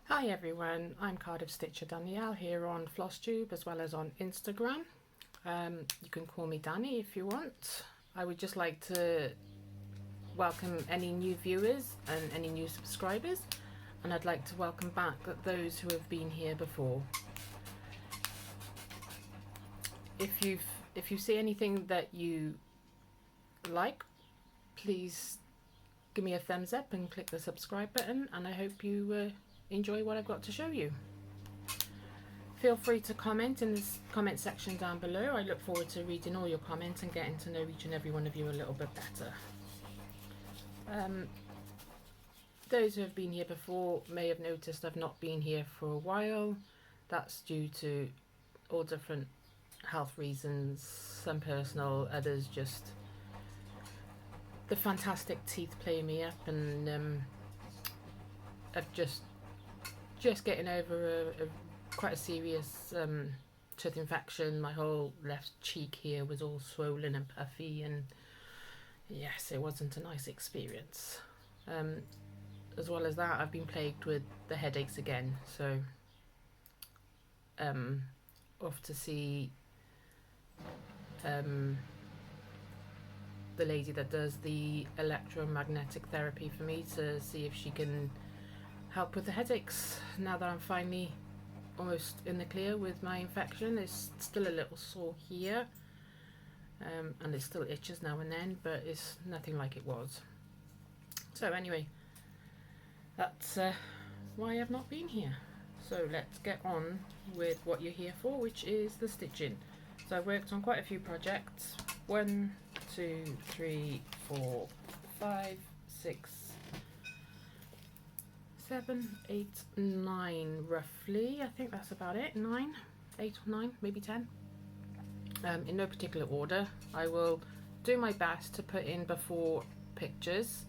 Hi everyone, I'm Cardiff Stitcher Danielle here on Flosstube as well as on Instagram. You can call me Danny if you want. I would just like to welcome any new viewers and any new subscribers, and I'd like to welcome back those who have been here before. If you see anything that you like, please give me a thumbs up and click the subscribe button, and I hope you enjoy what I've got to show you. Feel free to comment in this comment section down below. I look forward to reading all your comments and getting to know each and every one of you a little bit better. Those who have been here before may have noticed I've not been here for a while. That's due to all different health reasons, some personal, others just the fantastic teeth playing me up, and I've just getting over quite a serious tooth infection. My whole left cheek here was all swollen and puffy, and yes, it wasn't a nice experience. As well as that, I've been plagued with the headaches again, so off to see the lady that does the electromagnetic therapy for me to see if she can help with the headaches now that I'm finally almost in the clear with my infection. It's still a little sore here, and it still itches now and then, but it's nothing like it was. So anyway, that's why I've not been here. So let's get on with what you're here for, which is the stitching. So I've worked on quite a few projects. 1, 2, 3, 4, 5, 6, 7, 8, 9 roughly. I think that's about it. 9, 8 or 9, maybe 10. In no particular order. I will do my best to put in before pictures,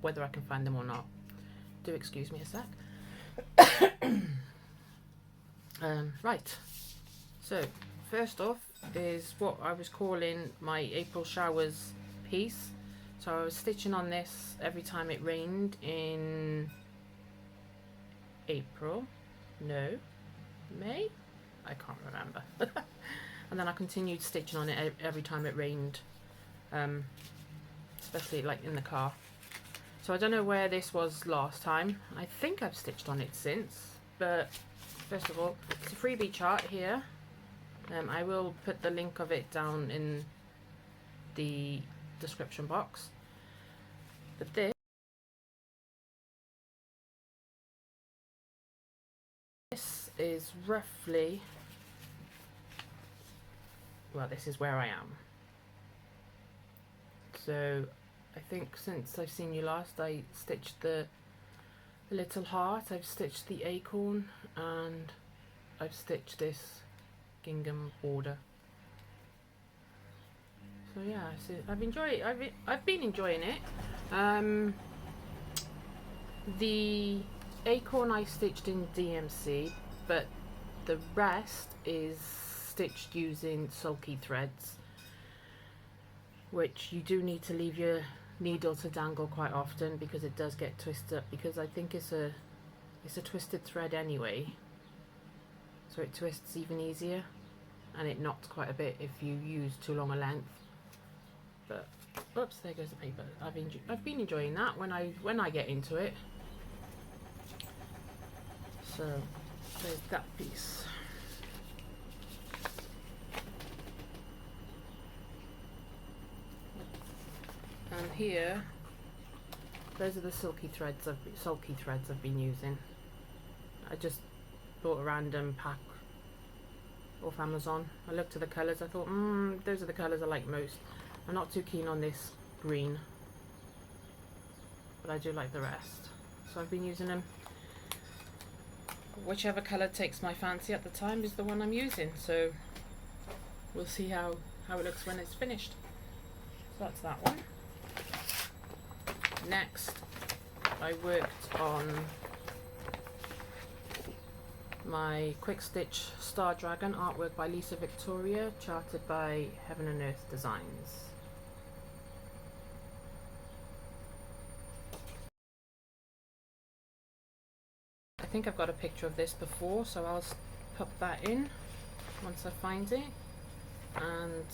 whether I can find them or not. Do excuse me a sec. Right, so first off is what I was calling my April showers piece. So I was stitching on this every time it rained in April, no, May, I can't remember. And then I continued stitching on it every time it rained, especially like in the car. So I don't know where this was last time. I think I've stitched on it since, but first of all, it's a freebie chart here. I will put the link of it down in the description box. But this is roughly, well, this is where I am. So I think since I've seen you last, I stitched the little heart, I've stitched the acorn, and I've stitched this gingham border. So yeah, so I've been enjoying it. The acorn I stitched in DMC, but the rest is stitched using sulky threads, which you do need to leave your needle to dangle quite often because it does get twisted up, because I think it's a twisted thread anyway, so it twists even easier, and it knots quite a bit if you use too long a length. But oops, there goes the paper. I've been enjoying that when I get into it. So there's that piece. And here, those are the sulky threads I've been using. I just bought a random pack off Amazon. I looked at the colours, I thought, those are the colours I like most. I'm not too keen on this green, but I do like the rest. So I've been using them. Whichever colour takes my fancy at the time is the one I'm using. So we'll see how it looks when it's finished. So that's that one. Next, I worked on my quick stitch Star Dragon artwork by Lisa Victoria, charted by Heaven and Earth Designs. think I've got a picture of this before, so I'll pop that in once I find it. And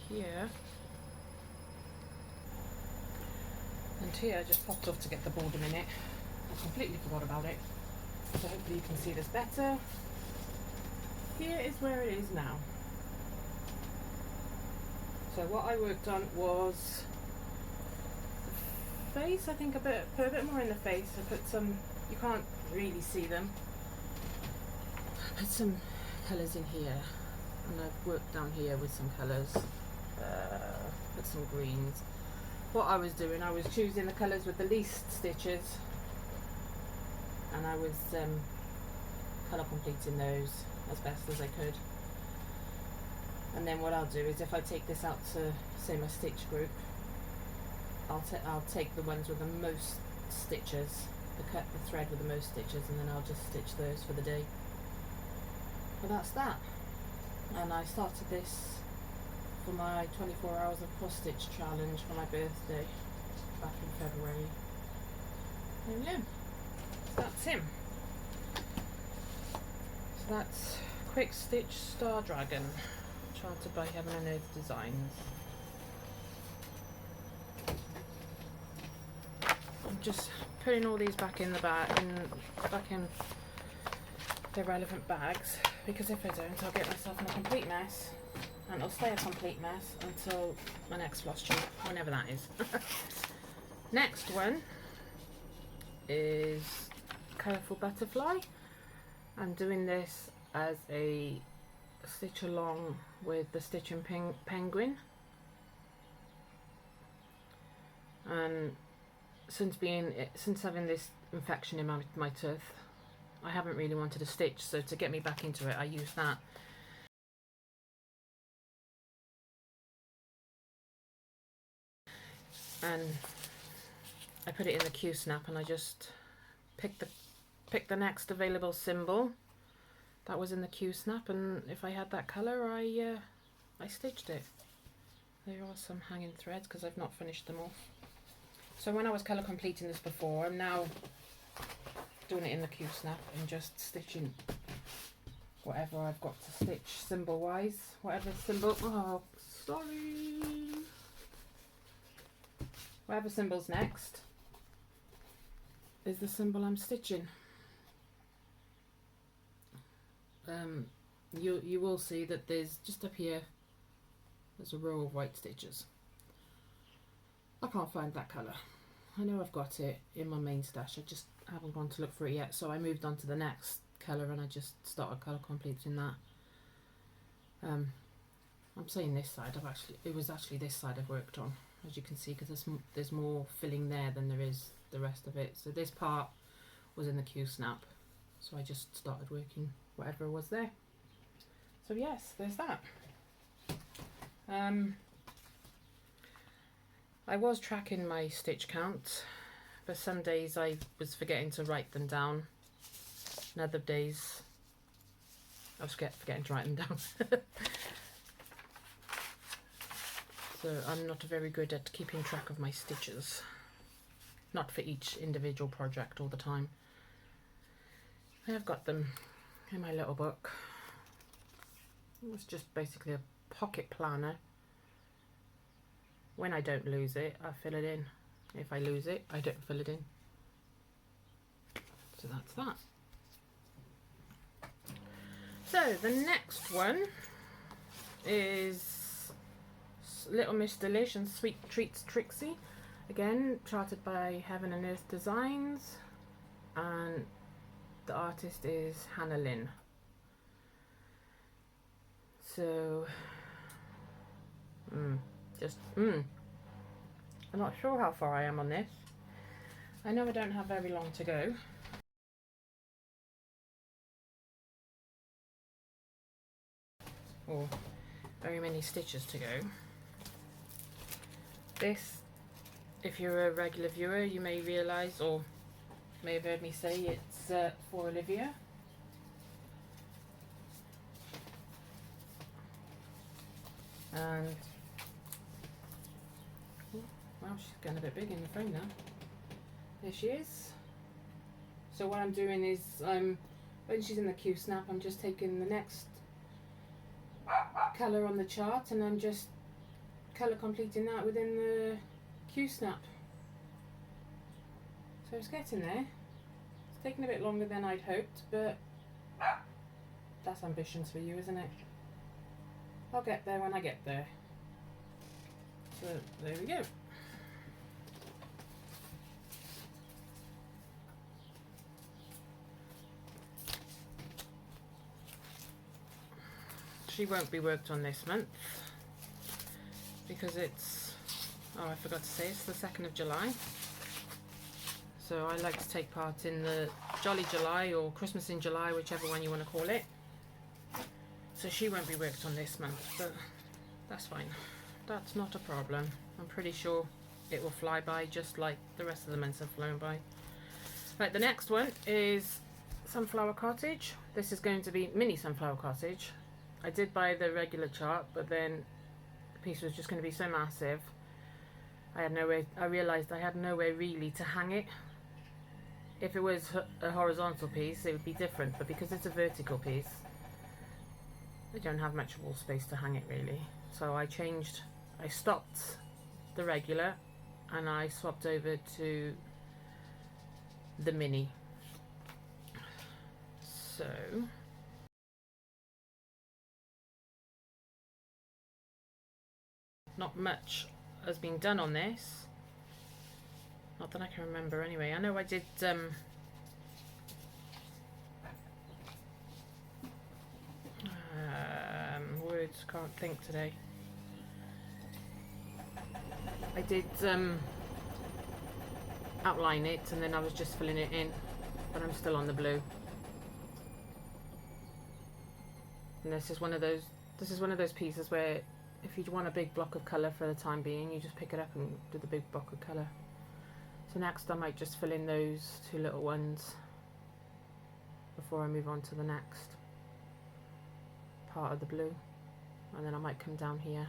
here, and here I just popped off to get the border in it. I completely forgot about it, so hopefully you can see this better. Here is where it is now. So what I worked on was the face. I think put a bit more in the face. I put some, you can't really see them. I put some colours in here, and I've worked down here with some colours. Put some greens. What I was doing, I was choosing the colours with the least stitches, and I was colour completing those as best as I could. And then what I'll do is, if I take this out to, say, my stitch group, I'll take the ones with the most stitches, the thread with the most stitches, and then I'll just stitch those for the day. But that's that. And I started this for my 24 hours of cross stitch challenge for my birthday back in February. There we go. So that's him. So that's Quick Stitch Star Dragon, charted by Heaven and Earth Designs. I'm just putting all these back in the bag, back in their relevant bags, because if I don't, I'll get myself in a complete mess, and it'll stay a complete mess until my next floss tube, whenever that is. Next one is Colourful Butterfly. I'm doing this as a stitch along with the Stitching Penguin, and since having this infection in my tooth, I haven't really wanted to stitch, so to get me back into it, I use that. And I put it in the Q-snap, and I just pick the next available symbol that was in the Q-snap, and if I had that colour, I stitched it. There are some hanging threads because I've not finished them off. So when I was colour completing this before, I'm now doing it in the Q-snap and just stitching whatever I've got to stitch symbol wise, whatever symbol, oh sorry, whatever symbol's next is the symbol I'm stitching. You will see that there's just up here, there's a row of white stitches. I can't find that colour. I know I've got it in my main stash, I just haven't gone to look for it yet, so I moved on to the next colour and I just started colour completing that. I'm saying this side, it was actually this side I've worked on, as you can see, because there's more filling there than there is the rest of it. So this part was in the Q-snap, so I just started working whatever was there. So yes, there's that. I was tracking my stitch count, but some days I was forgetting to write them down, and other days I was forgetting to write them down. So I'm not very good at keeping track of my stitches, not for each individual project all the time. I have got them in my little book. It's just basically a pocket planner. When I don't lose it, I fill it in. If I lose it, I don't fill it in. So that's that. So the next one is Little Miss Delish and Sweet Treats Trixie. Again, charted by Heaven and Earth Designs, and the artist is Hannah Lynn. So, I'm not sure how far I am on this. I know I don't have very long to go. Or very many stitches to go. This, if you're a regular viewer, you may realise, or may have heard me say, it's for Olivia. And well, she's getting a bit big in the frame now. There she is. So what I'm doing is, when she's in the Q snap, I'm just taking the next colour on the chart and I'm just colour completing that within the Q snap. So it's getting there. It's taking a bit longer than I'd hoped, but that's ambitions for you, isn't it? I'll get there when I get there. So there we go. She won't be worked on this month because it's, oh I forgot to say, it's the 2nd of July. So I like to take part in the Jollyjuly or Christmas in July, whichever one you want to call it. So she won't be worked on this month, but that's fine. That's not a problem. I'm pretty sure it will fly by just like the rest of the months have flown by. Right, the next one is Sunflower Cottage. This is going to be mini Sunflower Cottage. I did buy the regular chart, but then the piece was just going to be so massive. I had no way, I realised I had no way really to hang it. If it was a horizontal piece, it would be different, but because it's a vertical piece, I don't have much wall space to hang it really. So I stopped the regular and I swapped over to the mini. So not much has been done on this, not that I can remember anyway. I know I did words, can't think today. I did outline it and then I was just filling it in, but I'm still on the blue. And this is one of those pieces where if you want a big block of colour for the time being, you just pick it up and do the big block of colour. So next I might just fill in those two little ones before I move on to the next part of the blue, and then I might come down here,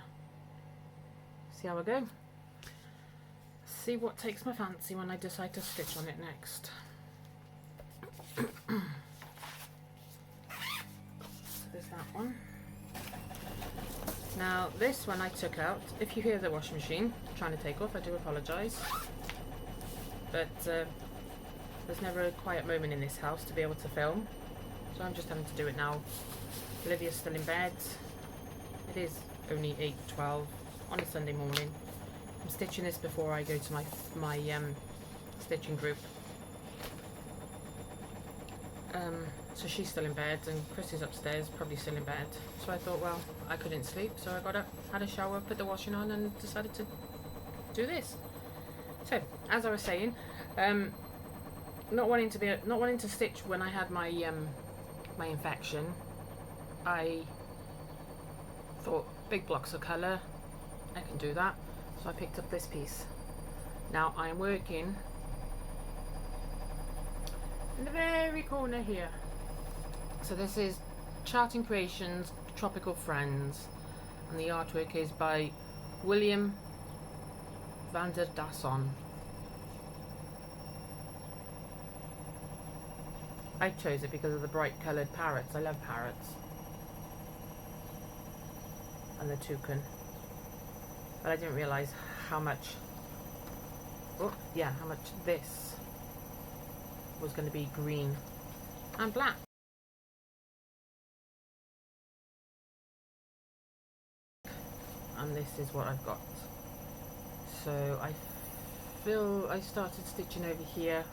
see how I go, see what takes my fancy when I decide to stitch on it next. So there's that one. Now this one I took out. If you hear the washing machine trying to take off, I do apologise, but there's never a quiet moment in this house to be able to film, so I'm just having to do it now. Olivia's still in bed. It is only 8:12 on a Sunday morning. I'm stitching this before I go to my stitching group. So she's still in bed and Chris is upstairs, probably still in bed. So I thought, well, I couldn't sleep, so I got up, had a shower, put the washing on and decided to do this. So, as I was saying, not wanting to stitch when I had my my infection, I thought big blocks of colour, I can do that. So I picked up this piece. Now I am working in the very corner here. So this is Charting Creations Tropical Friends, and the artwork is by William van der Dasson. I chose it because of the bright coloured parrots. I love parrots. And the toucan. But I didn't realise how much, how much this was going to be green and black. And this is what I've got. So I started stitching over here,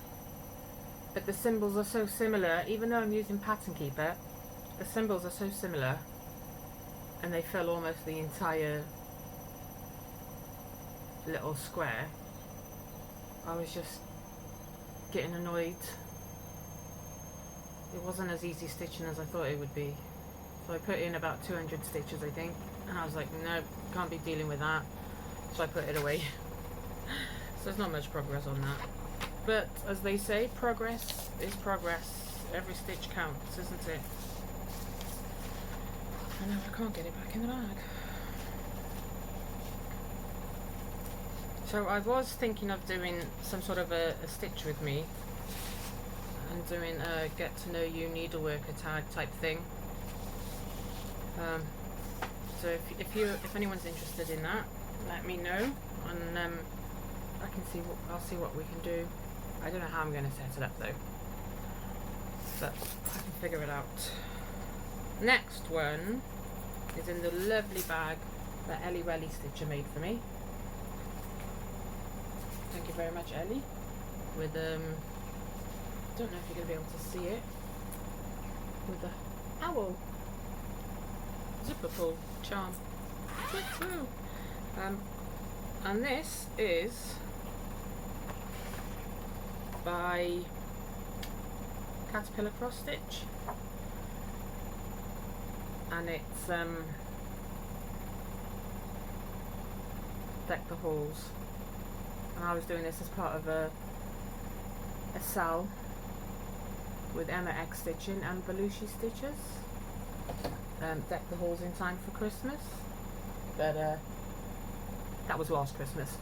but the symbols are so similar. Even though I'm using Pattern Keeper, the symbols are so similar, and they fill almost the entire little square. I was just getting annoyed. It wasn't as easy stitching as I thought it would be. So I put in about 200 stitches, I think, and I was like, no, can't be dealing with that. So I put it away. So there's not much progress on that. But as they say, progress is progress. Every stitch counts, isn't it? I know I can't get it back in the bag. So I was thinking of doing some sort of a stitch with me, I'm doing a get to know you needleworker tag type thing. So if anyone's interested in that, let me know, and I'll see what we can do. I don't know how I'm going to set it up though, but I can figure it out. Next one is in the lovely bag that Ellie Welly Stitcher made for me. Thank you very much, Ellie. With I don't know if you're going to be able to see it, with the owl zipper pull charm. And this is by Catapiller cross stitch, and it's Deck the Halls, and I was doing this as part of a sal with Emma X stitching and Belushi stitches. Deck the halls in time for Christmas, but that was last Christmas.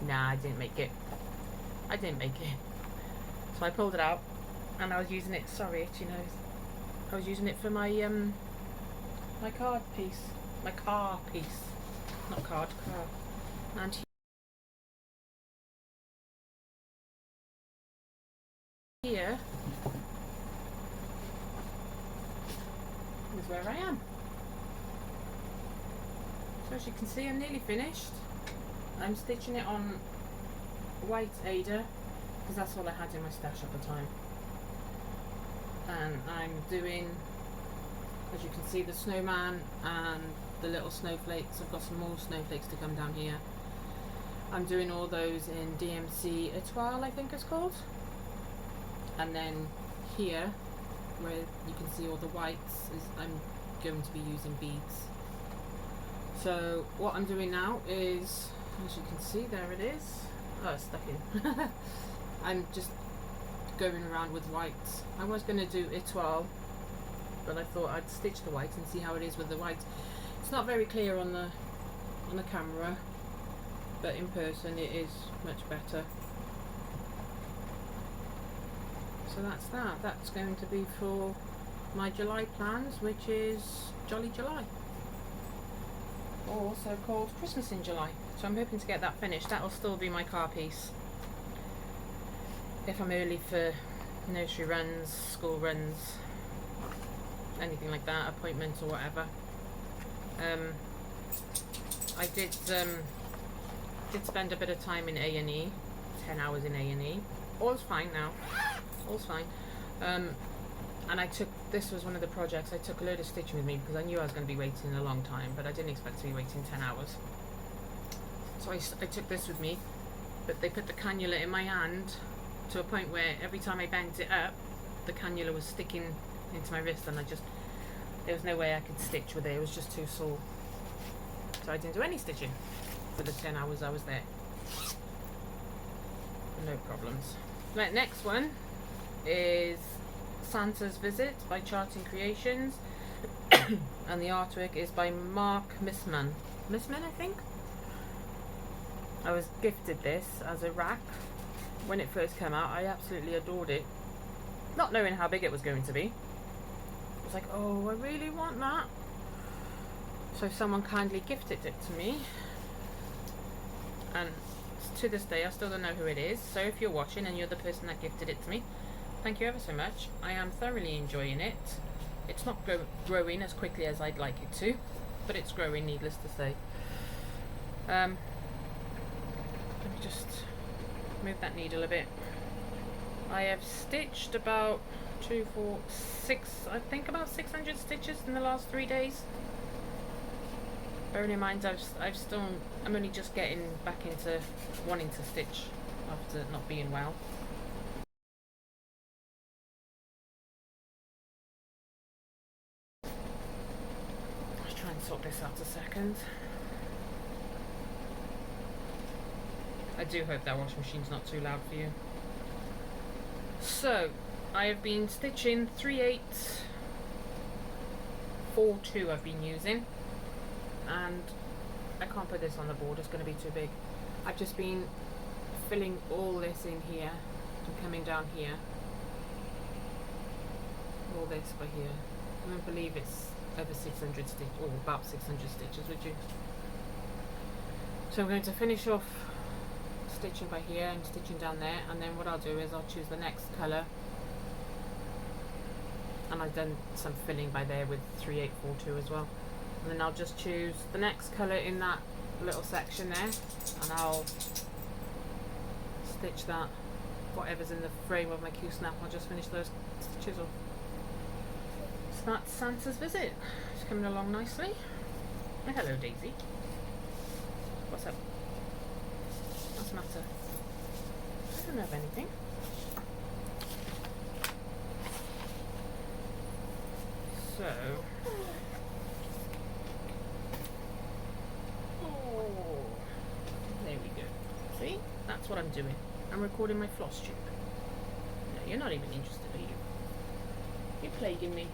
Nah, I didn't make it. So I pulled it out, and I was using it. Sorry, itchy nose. I was using it for my my card piece, my car piece, not card, car. And here is where I am. So as you can see, I'm nearly finished. I'm stitching it on white Ada because that's all I had in my stash at the time. And I'm doing, as you can see, the snowman and the little snowflakes. I've got some more snowflakes to come down here. I'm doing all those in DMC Etoile, I think it's called. And then here, where you can see all the whites, is I'm going to be using beads. So what I'm doing now is, as you can see, there it is. Oh, it's stuck in. I'm just going around with whites. I was going to do Etoile, but I thought I'd stitch the white and see how it is with the white. It's not very clear on the camera, but in person it is much better. So that's that. That's going to be for my July plans, which is Jollyjuly, or also called Christmas in July. So I'm hoping to get that finished. That'll still be my car piece if I'm early for nursery runs, school runs, anything like that, appointments or whatever. I did spend a bit of time in A&E, 10 hours in A&E. All's fine now. All's fine. And this was one of the projects, I took a load of stitching with me because I knew I was going to be waiting a long time, but I didn't expect to be waiting 10 hours. So I took this with me, but they put the cannula in my hand to a point where every time I bent it up, the cannula was sticking into my wrist, and there was no way I could stitch with it. It was just too sore. So I didn't do any stitching for the 10 hours I was there. No problems. Right, next one is Santa's Visit by Charting Creations, and the artwork is by Mark Missman, I think. I was gifted this as a rack when it first came out. I absolutely adored it, not knowing how big it was going to be. I was like, oh, I really want that. So someone kindly gifted it to me, and to this day I still don't know who it is. So if you're watching and you're the person that gifted it to me, thank you ever so much. I am thoroughly enjoying it. It's not growing as quickly as I'd like it to, but it's growing, needless to say. Let me just move that needle a bit. I have stitched about 2, 4, 6, I think about 600 stitches in the last 3 days. Bearing in mind I'm only just getting back into wanting to stitch after not being well. Let's try and sort this out a second. I do hope that washing machine's not too loud for you. So, I have been stitching 3/8/4/2 I've been using, and I can't put this on the board, it's going to be too big. I've just been filling all this in here and coming down here all this by here. I don't believe it's over 600 stitches, or about 600 stitches, would you? So I'm going to finish off stitching by here and stitching down there, and then what I'll do is I'll choose the next colour, and I've done some filling by there with 3842 as well, and then I'll just choose the next colour in that little section there, and I'll stitch that, whatever's in the frame of my Q-snap, I'll just finish those stitches off. So that's Santa's visit. It's coming along nicely. Oh, hello Daisy. What's up? What's the matter? I don't know of anything. So, oh, there we go. See? That's what I'm doing. I'm recording my Flosstube. No, you're not even interested, are you? You're plaguing me.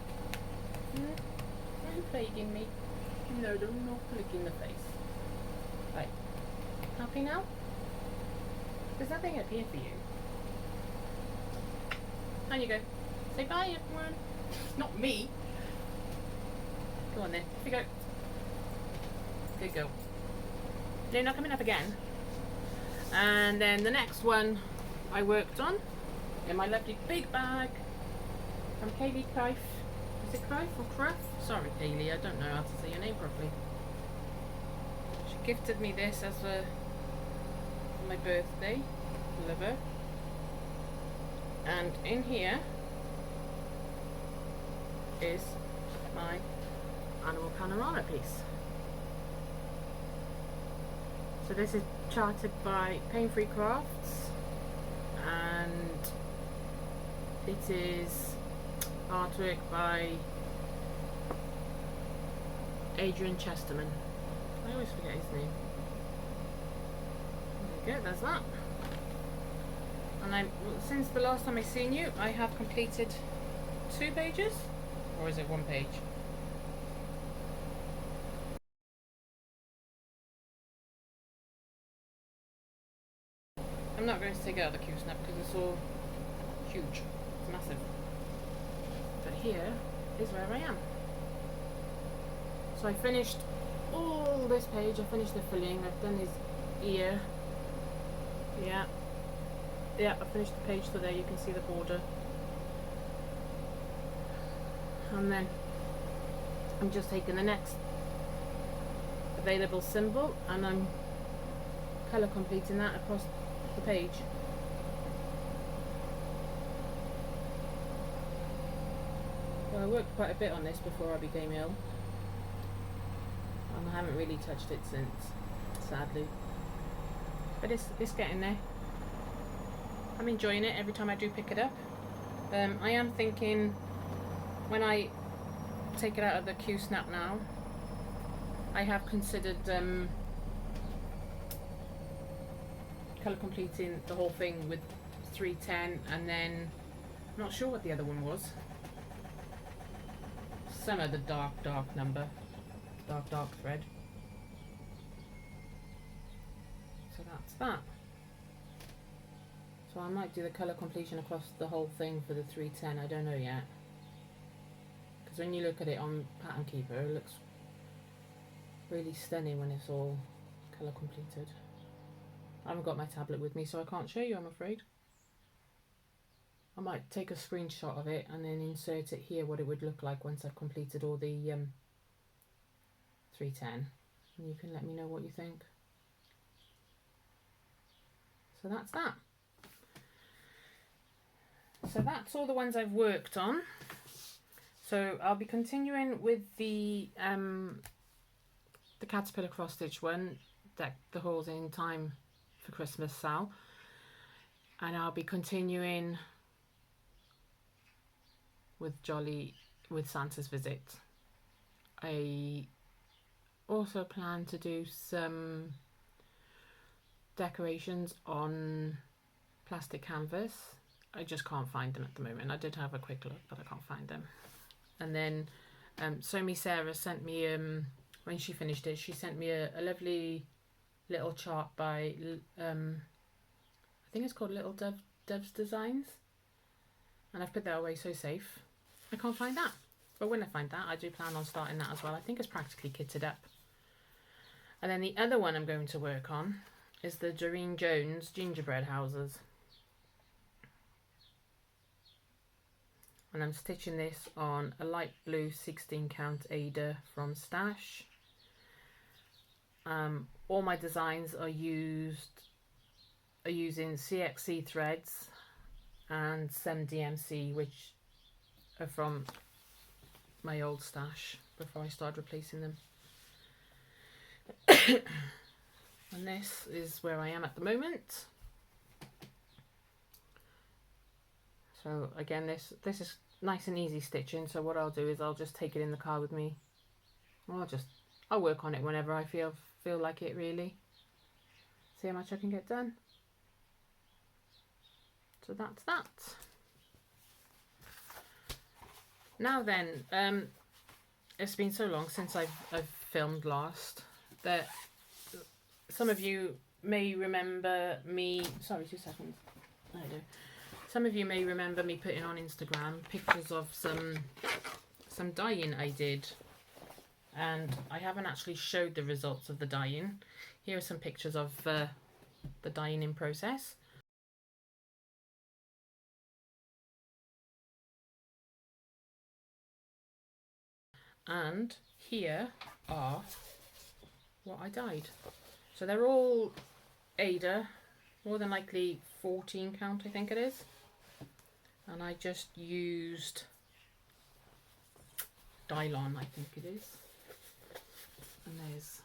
Are you plaguing me? No, don't not flick in the face. Right. Happy now? There's nothing up here for you. On you go. Say bye, everyone. Not me. Go on then. Off you go. Good girl. No, not coming up again. And then the next one I worked on in my lovely big bag from Kaylee Crife. Is it Crife or Cruff? Sorry Kaylee, I don't know how to say your name properly. She gifted me this as for my birthday. Love her. And in here is my animal panorama piece. So this is charted by Paine Free Crafts, and it is artwork by Adrian Chesterman. I always forget his name. There you go, there's that. And since the last time I seen you, I have completed 2 pages, or is it 1 page? I'm not going to take out the Q-snap because it's all huge. It's massive. But here is where I am. So I finished all this page. I finished the filling. I've done his ear. Yeah. Yeah, I finished the page, so there you can see the border. And then I'm just taking the next available symbol and I'm colour completing that across the page. Well, I worked quite a bit on this before I became ill, and I haven't really touched it since, sadly. But it's getting there. I'm enjoying it every time I do pick it up. I am thinking when I take it out of the Q-snap now, I have considered colour completing the whole thing with 310, and then I'm not sure what the other one was. Some other dark number, dark thread. So that's that. So I might do the colour completion across the whole thing for the 310. I don't know yet, because when you look at it on Pattern Keeper, it looks really stunning when it's all colour completed. I haven't got my tablet with me, so I can't show you, I'm afraid. I might take a screenshot of it and then insert it here, what it would look like once I've completed all the 310, and you can let me know what you think. So that's that. So that's all the ones I've worked on. So I'll be continuing with the Catapiller cross stitch one, Deck the Halls in Time for Christmas, Sal, and I'll be continuing with Santa's Visit. I also plan to do some decorations on plastic canvas. I just can't find them at the moment. I did have a quick look, but I can't find them. And then Somi Sarah sent me, when she finished it, she sent me a lovely little chart by I think it's called Little Dove's Designs, and I've put that away so safe. I can't find that. But when I find that, I do plan on starting that as well. I think it's practically kitted up. And then the other one I'm going to work on is the Durene Jones gingerbread houses. And I'm stitching this on a light blue 16 count Aida from Stash. All my designs are using CXC threads and some DMC, which are from my old stash before I started replacing them. And this is where I am at the moment. So again, this is nice and easy stitching. So what I'll do is I'll just take it in the car with me. I'll work on it whenever I feel like it, really. See how much I can get done. So that's that. Now then, it's been so long since I've filmed last that some of you may remember me. Sorry, 2 seconds. I do. Some of you may remember me putting on Instagram pictures of some dyeing I did, and I haven't actually showed the results of the dyeing. Here are some pictures of the dyeing in process. And here are what I dyed. So they're all Aida, more than likely 14 count, I think it is. And I just used Dylon, I think it is. And there's,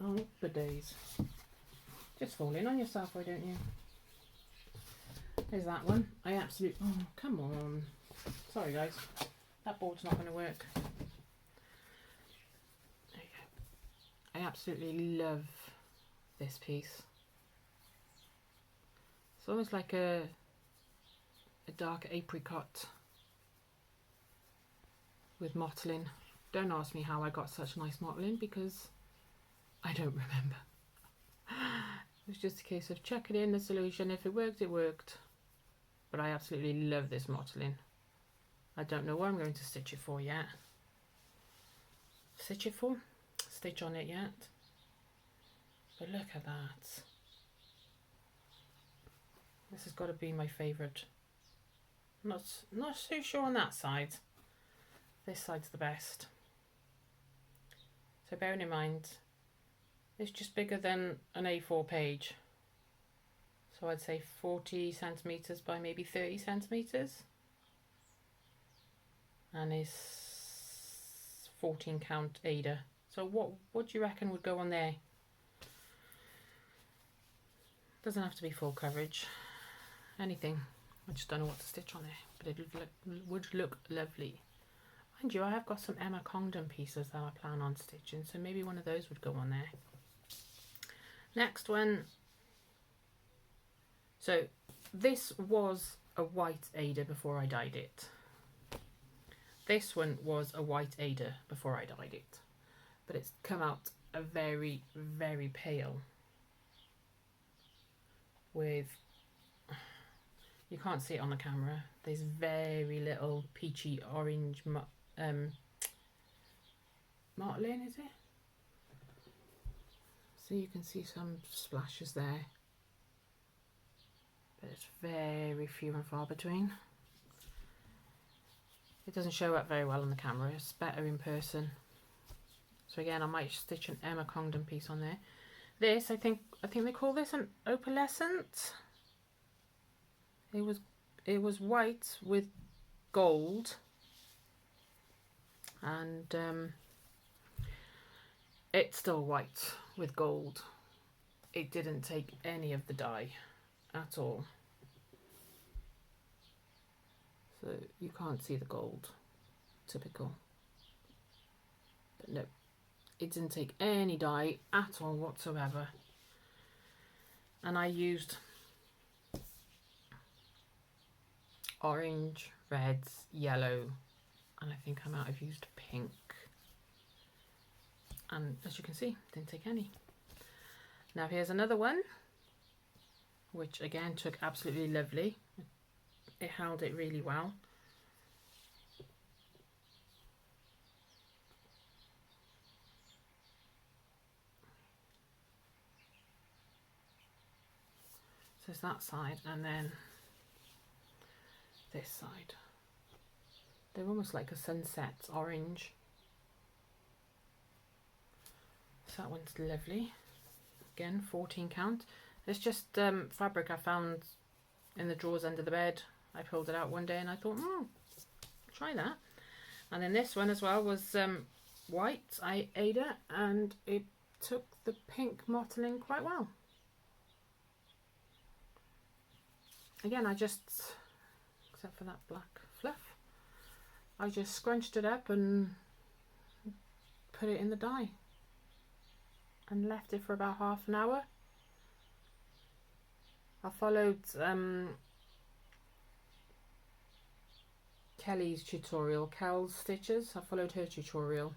oh, for days. Just fall in on yourself, why don't you? There's that one. Oh, come on. Sorry guys, that board's not going to work. There you go. I absolutely love this piece. It's almost like a dark apricot with mottling. Don't ask me how I got such nice mottling, because I don't remember. It was just a case of chucking in the solution. If it worked, it worked. But I absolutely love this mottling. I don't know what I'm going to stitch it for yet. Stitch on it yet. But look at that. This has got to be my favourite. Not so sure on that side. This side's the best. So bearing in mind, it's just bigger than an A4 page. So I'd say 40 centimetres by maybe 30 centimetres. And it's 14 count Aida. So what do you reckon would go on there? Doesn't have to be full coverage. Anything. I just don't know what to stitch on there, but it would look lovely. Mind you, I have got some Emma Congdon pieces that I plan on stitching, so maybe one of those would go on there. Next one. So this was a white Aida before I dyed it. This one was a white Aida before I dyed it, but it's come out a very, very pale with, you can't see it on the camera, there's very little peachy orange mottling, is it? So you can see some splashes there, but it's very few and far between. It doesn't show up very well on the camera, it's better in person. So again, I might stitch an Emma Congdon piece on there. This, I think they call this an opalescent. It was white with gold, and it's still white with gold. It didn't take any of the dye at all. So you can't see the gold, typical. But no, it didn't take any dye at all whatsoever. And I used orange, reds, yellow, and I think I might have used pink. And as you can see, didn't take any. Now here's another one. which again took absolutely lovely. It held it really well. So there's that side, and then this side. They're almost like a sunset orange. So that one's lovely. Again, 14 count. It's just fabric I found in the drawers under the bed. I pulled it out one day and I thought, try that. And then this one as well was white. I ate it and it took the pink mottling quite well. Again, I just, except for that black fluff, I just scrunched it up and put it in the dye and left it for about half an hour. I followed Kelly's tutorial, Kel's Stitches. I followed her tutorial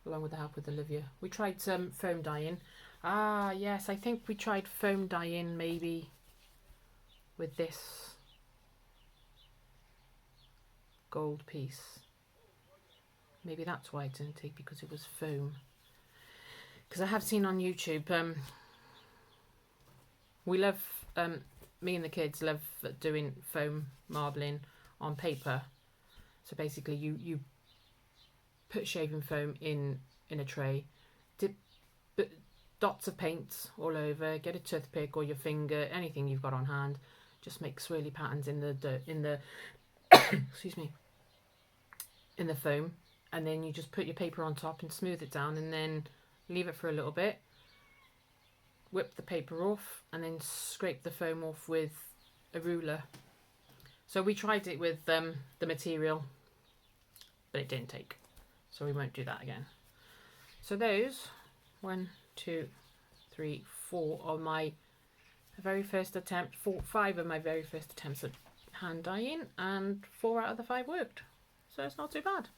along with the help with Olivia. We tried some foam dyeing. Ah yes, I think we tried foam dyeing maybe with this gold piece. Maybe that's why it didn't take, because it was foam. Because I have seen on YouTube, we love, me and the kids love doing foam marbling on paper. So basically you put shaving foam in a tray, dip dots of paint all over, get a toothpick or your finger, anything you've got on hand, just make swirly patterns in the excuse me, in the foam, and then you just put your paper on top and smooth it down, and then leave it for a little bit, whip the paper off, and then scrape the foam off with a ruler. So we tried it with the material, but it didn't take, so we won't do that again. So those 1, 2, 3, 4 are my very first attempt, 5 of my very first attempts at hand dyeing, and 4 out of the 5 worked, so it's not too bad.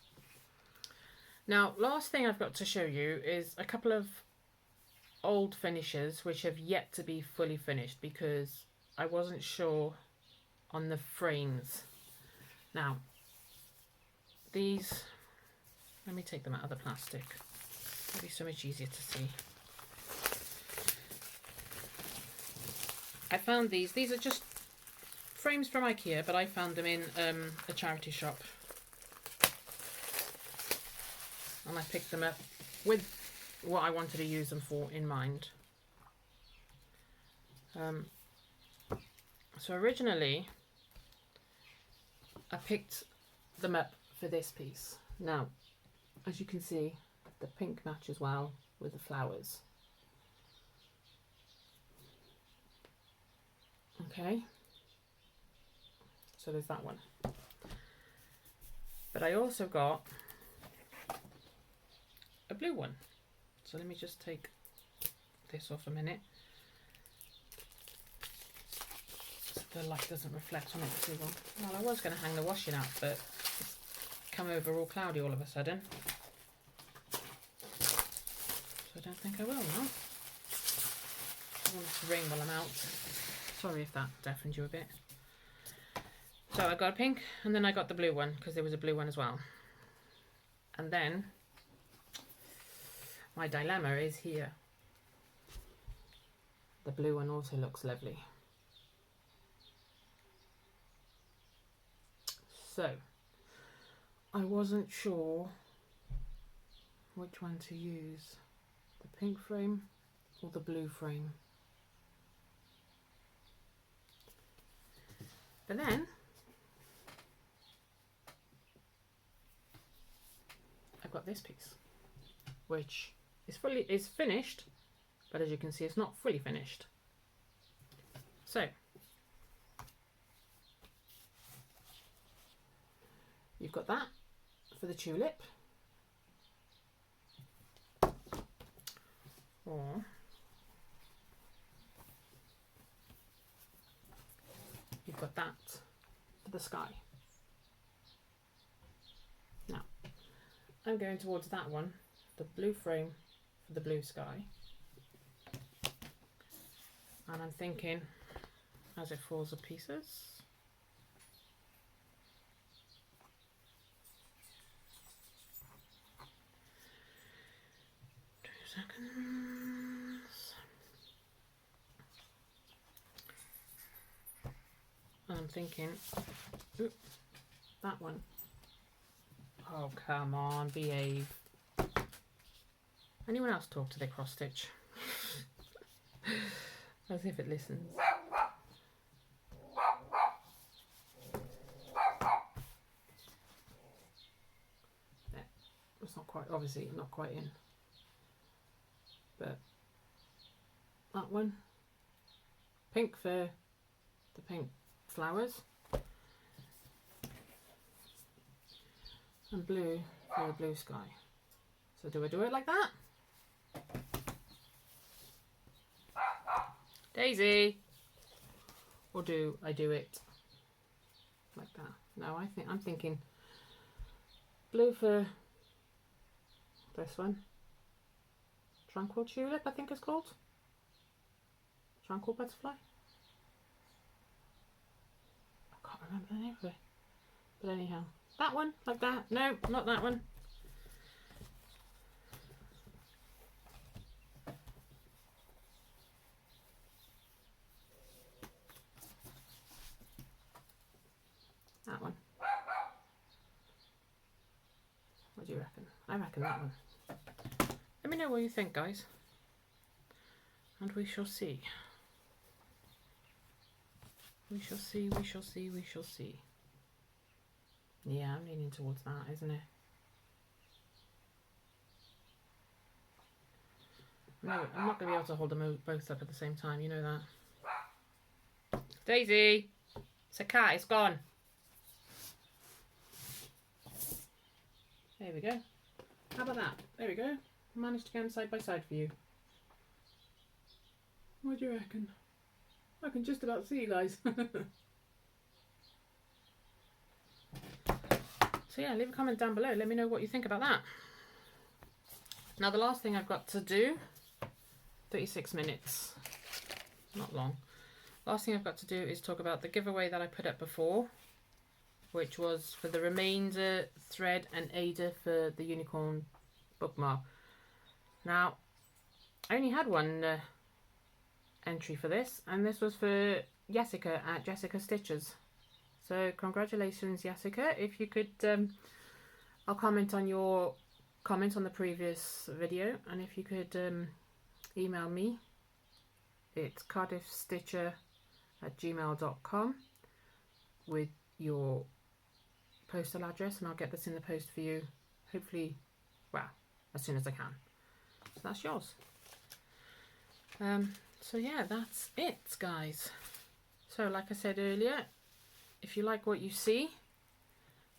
Now, last thing I've got to show you is a couple of old finishes which have yet to be fully finished because I wasn't sure on the frames. Now, these, let me take them out of the plastic. It'll be so much easier to see. I found these are just frames from IKEA, but I found them in a charity shop. And I picked them up with what I wanted to use them for in mind. So originally I picked them up for this piece. Now, as you can see, the pink matches well with the flowers. Okay, so there's that one. But I also got a blue one. So let me just take this off a minute so the light doesn't reflect on it too well. Well, I was going to hang the washing out, but it's come over all cloudy all of a sudden. So I don't think I will now. I want it to ring while I'm out. Sorry if that deafened you a bit. So I got a pink, and then I got the blue one because there was a blue one as well. And then my dilemma is here. The blue one also looks lovely. So I wasn't sure which one to use, the pink frame or the blue frame. But then I've got this piece, which is finished, but as you can see, it's not fully finished. So you've got that for the tulip, or you've got that for the sky. Now, I'm going towards that one, the blue frame for the blue sky. And I'm thinking, as it falls to pieces, seconds. And I'm thinking, ooh, that one. Oh, come on, behave. Anyone else talk to their cross stitch? As if it listens. Yeah, it's not quite, obviously not quite in. But that one, pink for the pink flowers, and blue for the blue sky. So do I do it like that? Daisy! Or do I do it like that? No, I'm thinking blue for this one. Tranquil tulip, I think it's called. Tranquil butterfly. I can't remember the name of it. But anyhow, that one, like that. No, not that one. That one. What do you reckon? I reckon that one. Let me know what you think, guys. And we shall see. We shall see, we shall see, we shall see. Yeah, I'm leaning towards that, isn't it? No, I'm not going to be able to hold them both up at the same time, you know that. Daisy! It's a cat, it's gone. There we go. How about that? There we go. Managed to get them side by side for you. What do you reckon? I can just about see you guys. So yeah, leave a comment down below. Let me know what you think about that. Now the last thing I've got to do, 36 minutes, not long. Last thing I've got to do is talk about the giveaway that I put up before, which was for the remainder thread and Ada for the unicorn bookmark. Now, I only had one entry for this, and this was for Jessica at Jessica Stitches. So congratulations, Jessica. If you could, I'll comment on your comment on the previous video, and if you could email me, it's cardiffstitcher@gmail.com with your postal address, and I'll get this in the post for you, hopefully, well, as soon as I can. So that's yours. So yeah, that's it, guys. So like I said earlier, if you like what you see,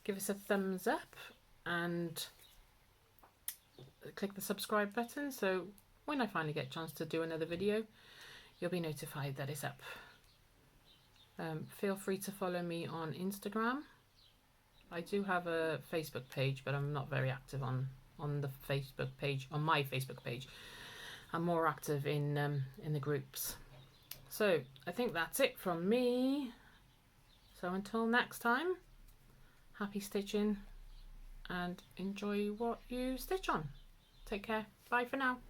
give us a thumbs up and click the subscribe button, so when I finally get a chance to do another video, you'll be notified that it's up. Feel free to follow me on Instagram. I do have a Facebook page, but I'm not very active on the Facebook page, on my Facebook page. I'm more active in the groups. So I think that's it from me. So until next time, happy stitching and enjoy what you stitch on. Take care. Bye for now.